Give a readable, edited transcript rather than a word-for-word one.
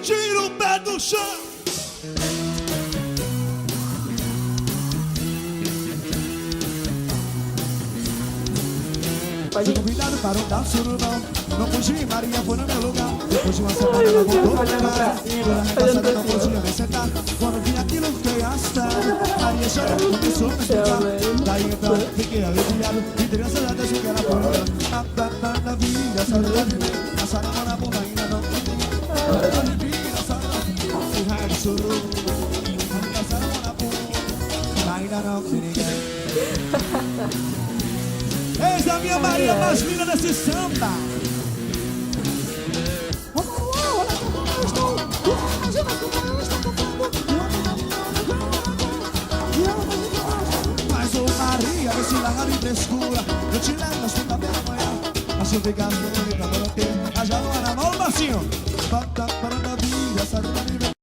tira o pé do chão. Fui convidado para um danço surubão. Não fugi, Maria foi no meu lugar. Depois de uma semana ela voltou pra cá. Toda arregaçada não podia me sentar. Quando vi aquilo fiquei assustado. Maria chorou, começou a me explicar. Daí então fiquei aliviado. E criança já deixou que era por ela. Na vida, essa não deve ver. Essa na mão na bunda ainda não. Na vida, essa não. Se raio de sururu. Essa na mão na bunda ainda não tem ninguém. Eis a minha Maria mais linda desse samba. Mas ô Maria, esse larga de frescura. Eu te levo às 5 da manhã. Mas se eu pegar as coisas, eu não vou ter. A já não era mão, bacinho. Bota para a vida, essa